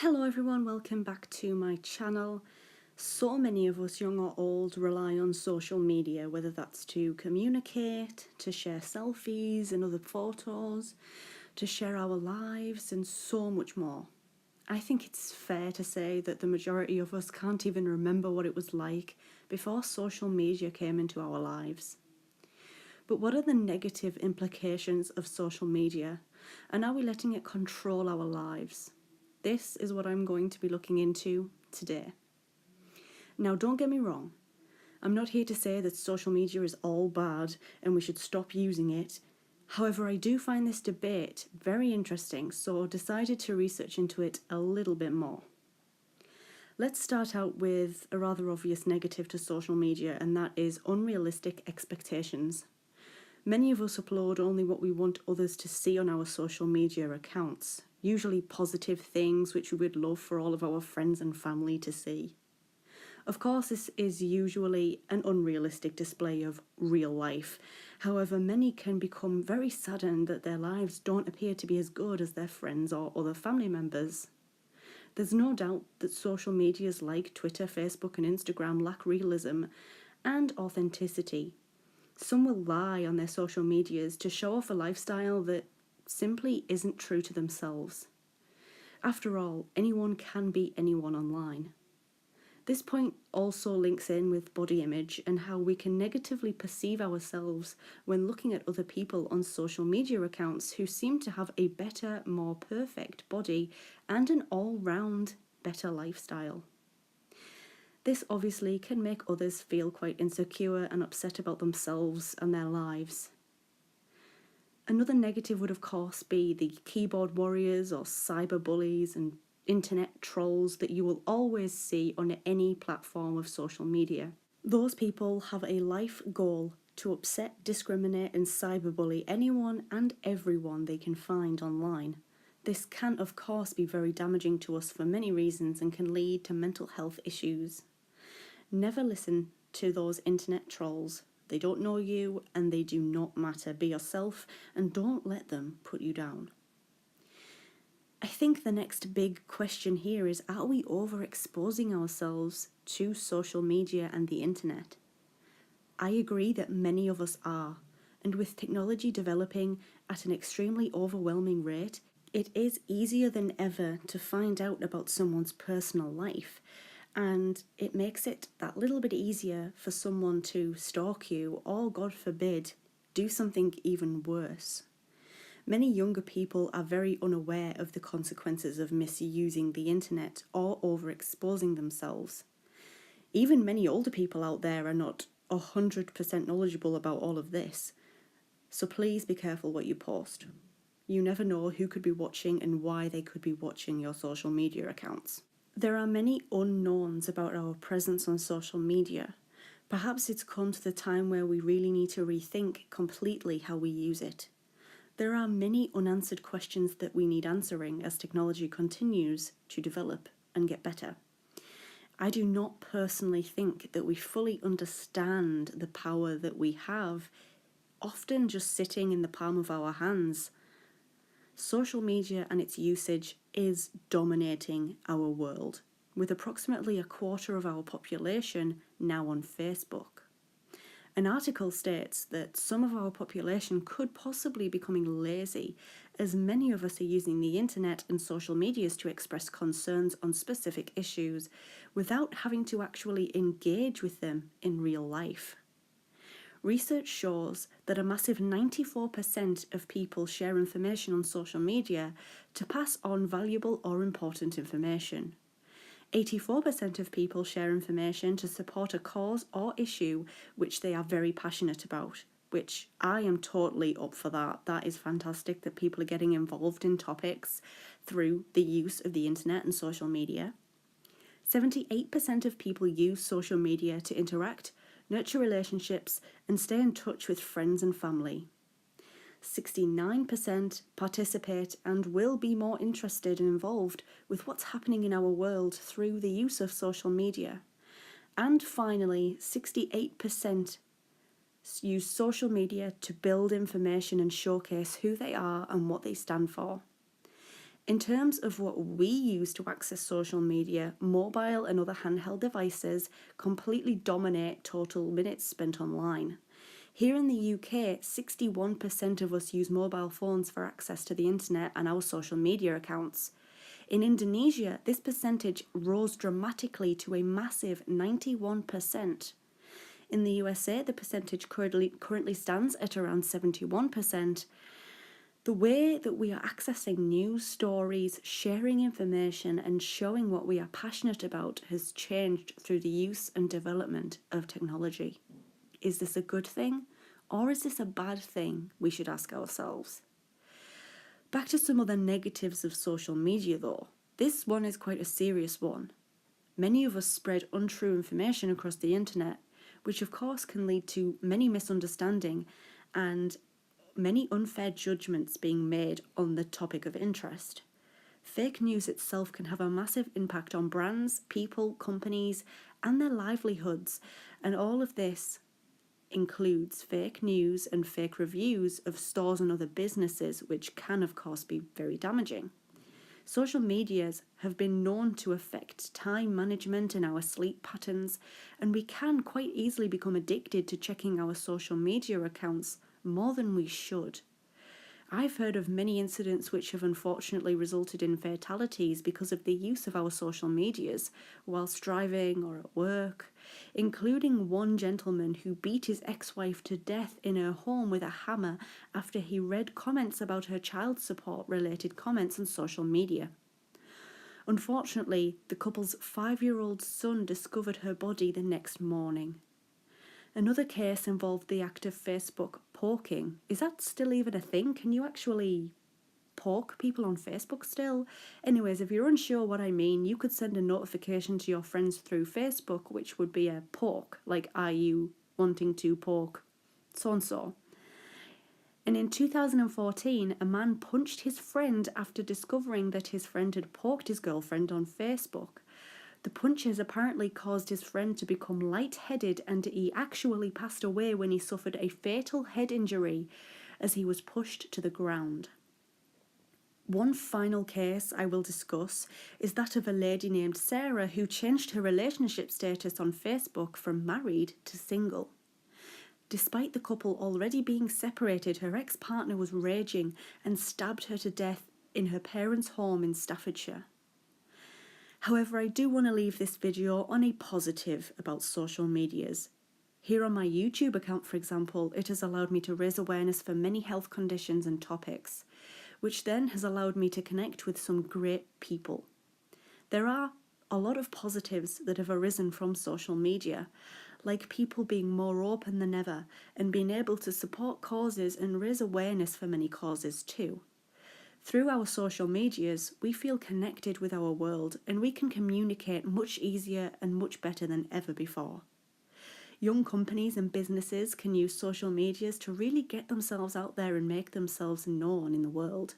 Hello everyone, welcome back to my channel. So many of us, young or old, rely on social media, whether that's to communicate, to share selfies and other photos, to share our lives and so much more. I think it's fair to say that the majority of us can't even remember what it was like before social media came into our lives. But what are the negative implications of social media, and are we letting it control our lives? This is what I'm going to be looking into today. Now, don't get me wrong, I'm not here to say that social media is all bad and we should stop using it. However, I do find this debate very interesting, so I decided to research into it a little bit more. Let's start out with a rather obvious negative to social media, and that is unrealistic expectations. Many of us upload only what we want others to see on our social media accounts, usually positive things which we would love for all of our friends and family to see. Of course, this is usually an unrealistic display of real life. However, many can become very saddened that their lives don't appear to be as good as their friends or other family members. There's no doubt that social medias like Twitter, Facebook and Instagram lack realism and authenticity. Some will lie on their social medias to show off a lifestyle that simply isn't true to themselves. After all, anyone can be anyone online. This point also links in with body image and how we can negatively perceive ourselves when looking at other people on social media accounts who seem to have a better, more perfect body and an all-round better lifestyle. This obviously can make others feel quite insecure and upset about themselves and their lives. Another negative would of course be the keyboard warriors or cyberbullies and internet trolls that you will always see on any platform of social media. Those people have a life goal to upset, discriminate and cyberbully anyone and everyone they can find online. This can of course be very damaging to us for many reasons and can lead to mental health issues. Never listen to those internet trolls. They don't know you and they do not matter. Be yourself and don't let them put you down. I think the next big question here is, are we overexposing ourselves to social media and the internet? I agree that many of us are, and with technology developing at an extremely overwhelming rate, it is easier than ever to find out about someone's personal life, and it makes it that little bit easier for someone to stalk you or, God forbid, do something even worse. Many younger people are very unaware of the consequences of misusing the internet or overexposing themselves. Even many older people out there are not 100% knowledgeable about all of this, so please be careful what you post. You never know who could be watching and why they could be watching your social media accounts. There are many unknowns about our presence on social media. Perhaps it's come to the time where we really need to rethink completely how we use it. There are many unanswered questions that we need answering as technology continues to develop and get better. I do not personally think that we fully understand the power that we have, often just sitting in the palm of our hands. Social media and its usage is dominating our world, with approximately a quarter of our population now on Facebook. An article states that some of our population could possibly be becoming lazy, as many of us are using the internet and social medias to express concerns on specific issues without having to actually engage with them in real life. Research shows that a massive 94% of people share information on social media to pass on valuable or important information. 84% of people share information to support a cause or issue which they are very passionate about, which I am totally up for that. That is fantastic that people are getting involved in topics through the use of the internet and social media. 78% of people use social media to interact, nurture relationships, and stay in touch with friends and family. 69% participate and will be more interested and involved with what's happening in our world through the use of social media. And finally, 68% use social media to build information and showcase who they are and what they stand for. In terms of what we use to access social media, mobile and other handheld devices completely dominate total minutes spent online. Here in the UK, 61% of us use mobile phones for access to the internet and our social media accounts. In Indonesia, this percentage rose dramatically to a massive 91%. In the USA, the percentage currently stands at around 71%. The way that we are accessing news stories, sharing information, and showing what we are passionate about has changed through the use and development of technology. Is this a good thing, or is this a bad thing? We should ask ourselves. Back to some other negatives of social media though. This one is quite a serious one. Many of us spread untrue information across the internet, which of course can lead to many misunderstandings and many unfair judgments being made on the topic of interest. Fake news itself can have a massive impact on brands, people, companies, and their livelihoods, and all of this includes fake news and fake reviews of stores and other businesses, which can of course be very damaging. Social medias have been known to affect time management and our sleep patterns, and we can quite easily become addicted to checking our social media accounts more than we should. I've heard of many incidents which have unfortunately resulted in fatalities because of the use of our social medias whilst driving or at work, including one gentleman who beat his ex-wife to death in her home with a hammer after he read comments about her child support related comments on social media. Unfortunately, the couple's 5-year-old son discovered her body the next morning. Another case involved the act of Facebook poking. Is that still even a thing? Can you actually poke people on Facebook still? Anyways, if you're unsure what I mean, you could send a notification to your friends through Facebook, which would be a poke, like, are you wanting to poke so-and-so? And in 2014, a man punched his friend after discovering that his friend had poked his girlfriend on Facebook. The punches apparently caused his friend to become lightheaded, and he actually passed away when he suffered a fatal head injury as he was pushed to the ground. One final case I will discuss is that of a lady named Sarah who changed her relationship status on Facebook from married to single. Despite the couple already being separated, her ex-partner was raging and stabbed her to death in her parents' home in Staffordshire. However, I do want to leave this video on a positive about social medias. Here on my YouTube account, for example, it has allowed me to raise awareness for many health conditions and topics, which then has allowed me to connect with some great people. There are a lot of positives that have arisen from social media, like people being more open than ever and being able to support causes and raise awareness for many causes too. Through our social medias, we feel connected with our world and we can communicate much easier and much better than ever before. Young companies and businesses can use social medias to really get themselves out there and make themselves known in the world.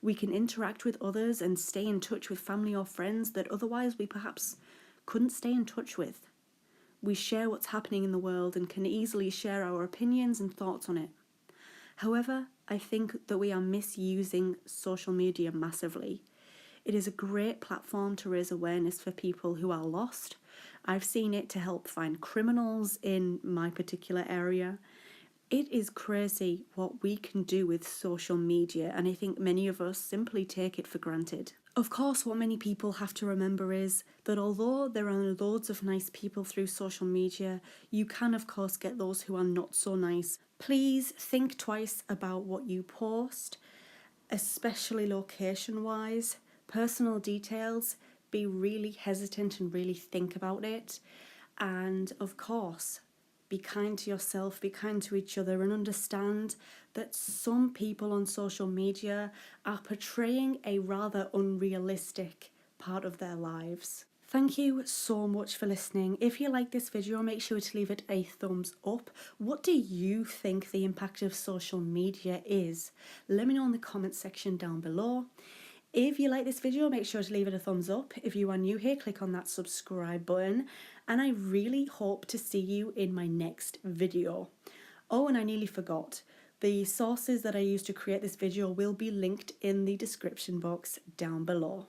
We can interact with others and stay in touch with family or friends that otherwise we perhaps couldn't stay in touch with. We share what's happening in the world and can easily share our opinions and thoughts on it. However, I think that we are misusing social media massively. It is a great platform to raise awareness for people who are lost. I've seen it to help find criminals in my particular area. It is crazy what we can do with social media, and I think many of us simply take it for granted. Of course, what many people have to remember is that although there are loads of nice people through social media, you can of course get those who are not so nice. Please think twice about what you post, especially location-wise. Personal details, be really hesitant and really think about it. And of course, be kind to yourself, be kind to each other, and understand that some people on social media are portraying a rather unrealistic part of their lives. Thank you so much for listening. If you like this video, make sure to leave it a thumbs up. What do you think the impact of social media is? Let me know in the comment section down below. If you like this video, make sure to leave it a thumbs up. If you are new here, click on that subscribe button. And I really hope to see you in my next video. Oh, and I nearly forgot. The sources that I used to create this video will be linked in the description box down below.